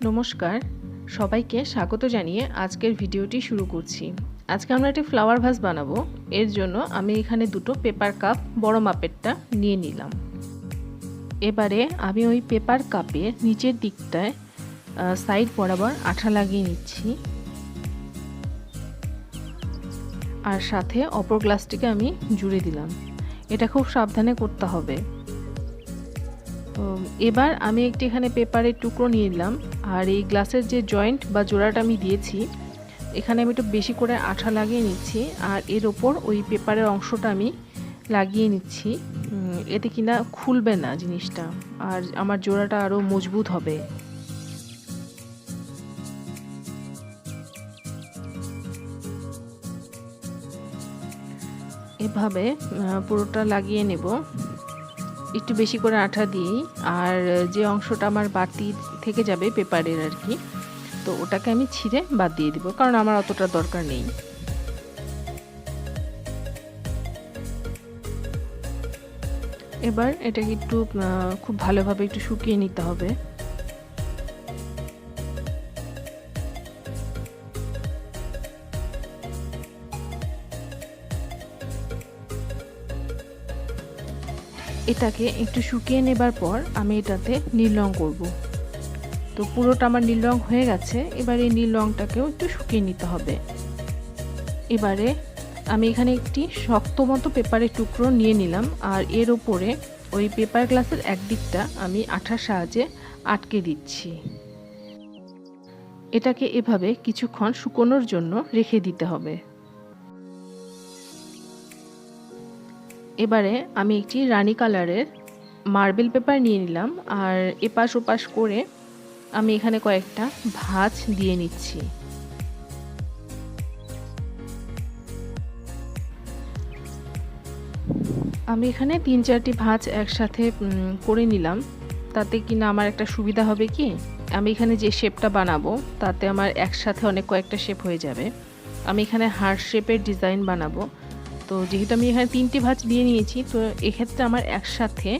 নমস্কার, সবাইকে স্বাগত জানিয়ে আজকের ভিডিওটি শুরু করছি। আজকে আমরা একটি ফ্লাওয়ার ভাস বানাবো। এর জন্য আমি এখানে দুটো পেপার কাপ বড় মাপেরটা নিয়ে নিলাম। এবারে আমি ওই পেপার কাপের নিচের দিকটায় সাইড বরাবর আঠা লাগিয়ে নিচ্ছি, আর সাথে অপর গ্লাসটিকে আমি জুড়ে দিলাম। এটা খুব সাবধানে করতে হবে। এবার আমি একটি এখানে পেপারের টুকরো নিয়ে নিলাম, আর এই গ্লাসের যে জয়েন্ট বা জোড়াটা আমি দিয়েছি এখানে আমি একটু বেশি করে আঠা লাগিয়ে নিচ্ছি, আর এর ওপর ওই পেপারের অংশটা আমি লাগিয়ে নিচ্ছি। এতে কিনা খুলবে না জিনিসটা, আর আমার জোড়াটা আরও মজবুত হবে। এভাবে পুরোটা লাগিয়ে নেব একটু বেশি করে আঠা দিই। আর যে অংশটা আমার বাড়তি থেকে যাবে পেপারের আর কি, তো ওটাকে আমি ছিঁড়ে বাদ দিয়ে দিব, কারণ আমার অতটা দরকার নেই। এবার এটাকে একটু খুব ভালোভাবে একটু শুকিয়ে নিতে হবে। এটাকে একটু শুকিয়ে নেবার পর আমি এটাতে নীল রং করব। তো পুরোটা আমার নীল রং হয়ে গেছে। এবার এই নীল রংটাকেও একটু শুকিয়ে নিতে হবে। এবারে আমি এখানে একটি শক্ত মতো পেপারের টুকরো নিয়ে নিলাম, আর এর ওপরে ওই পেপার গ্লাসের একদিকটা আমি আঠার সাহায্যে আটকে দিচ্ছি। এটাকে এভাবে কিছুক্ষণ শুকোনোর জন্য রেখে দিতে হবে। এবারে আমি একটি রানী কালারের মার্বেল পেপার নিয়ে নিলাম, আর এপাশ ওপাশ করে আমি এখানে কয়েকটা ভাঁজ দিয়ে নিচ্ছি। আমি এখানে 3-4টি ভাঁজ একসাথে করে নিলাম। তাতে কিনা আমার একটা সুবিধা হবে কি, আমি এখানে যে শেপটা বানাবো তাতে আমার একসাথে অনেক কয়েকটা শেপ হয়ে যাবে। আমি এখানে হার্ট শেপের ডিজাইন বানাবো। তো যেহেতু আমি এখানে 3টি ভাঁজ দিয়ে নিয়েছি, তো এক্ষেত্রে আমার একসাথে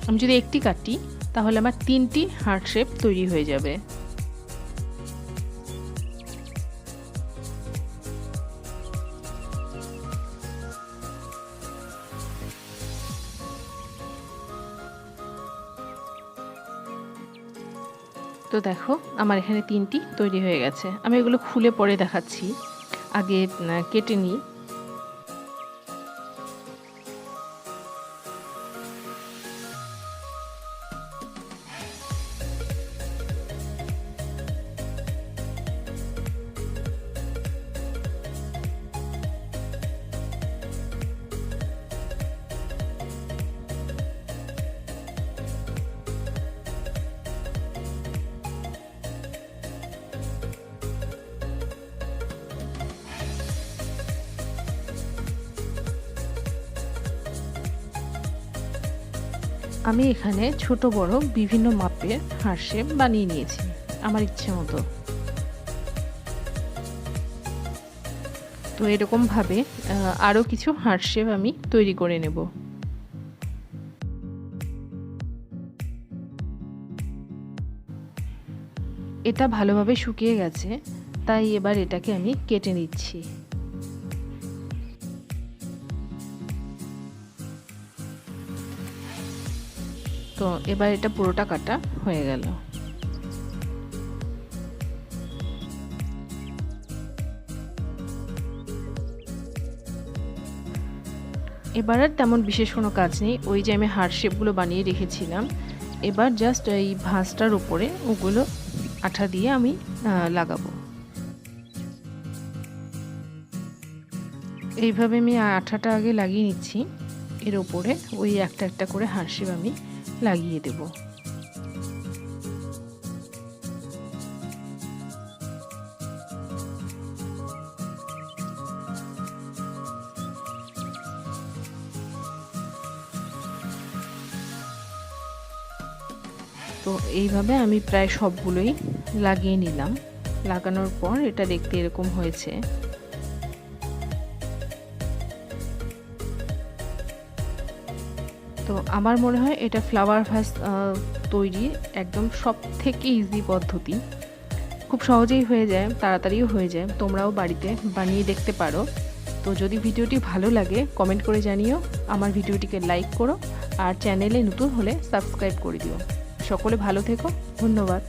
আমি যদি একটি কাটি তাহলে আমার 3টি হার্ট শেপ তৈরি হয়ে যাবে। তো দেখো আমার এখানে 3টি তৈরি হয়ে গেছে। আমি এগুলো খুলে পরে দেখাচ্ছি, আগে কেটে নিই। আমি এখানে ছোট বড় বিভিন্ন মাপের হার্ট শেপ বানিয়ে নিয়েছি আমার ইচ্ছে মতো। তো এরকম ভাবে আরও কিছু হার্ট শেপ আমি তৈরি করে নেব। এটা ভালোভাবে শুকিয়ে গেছে, তাই এবার এটাকে আমি কেটে নিচ্ছি। তো এবার এটা পুরোটা কাটা হয়ে গেল। এবার আর তেমন বিশেষ কোনো কাজ নেই, ওই যে আমি হার্ট শেপগুলো বানিয়ে রেখেছিলাম, এবার জাস্ট এই ভাঁজটার উপরে ওগুলো আঠা দিয়ে আমি লাগাবো। এইভাবে আমি আঠাটা আগে লাগিয়ে নিচ্ছি, এর উপরে ওই একটা একটা করে হার্ট শেপ আমি লাগিয়ে দেব। তো এইভাবে আমি প্রায় সবগুলোই লাগিয়ে নিলাম। লাগানোর পর এটা দেখতে এরকম হয়েছে। তো আমার মনে হয় এটা ফ্লাওয়ার ভাস তৈরির একদম সবথেকে ইজি পদ্ধতি। খুব সহজেই হয়ে যায়, তাড়াতাড়িও হয়ে যায়। তোমরাও বাড়িতে বানিয়ে দেখতে পারো। তো যদি ভিডিওটি ভালো লাগে কমেন্ট করে জানিও, আমার ভিডিওটিকে লাইক করো আর চ্যানেলে নতুন হলে সাবস্ক্রাইব করে দিও। সকলে ভালো থেকো, ধন্যবাদ।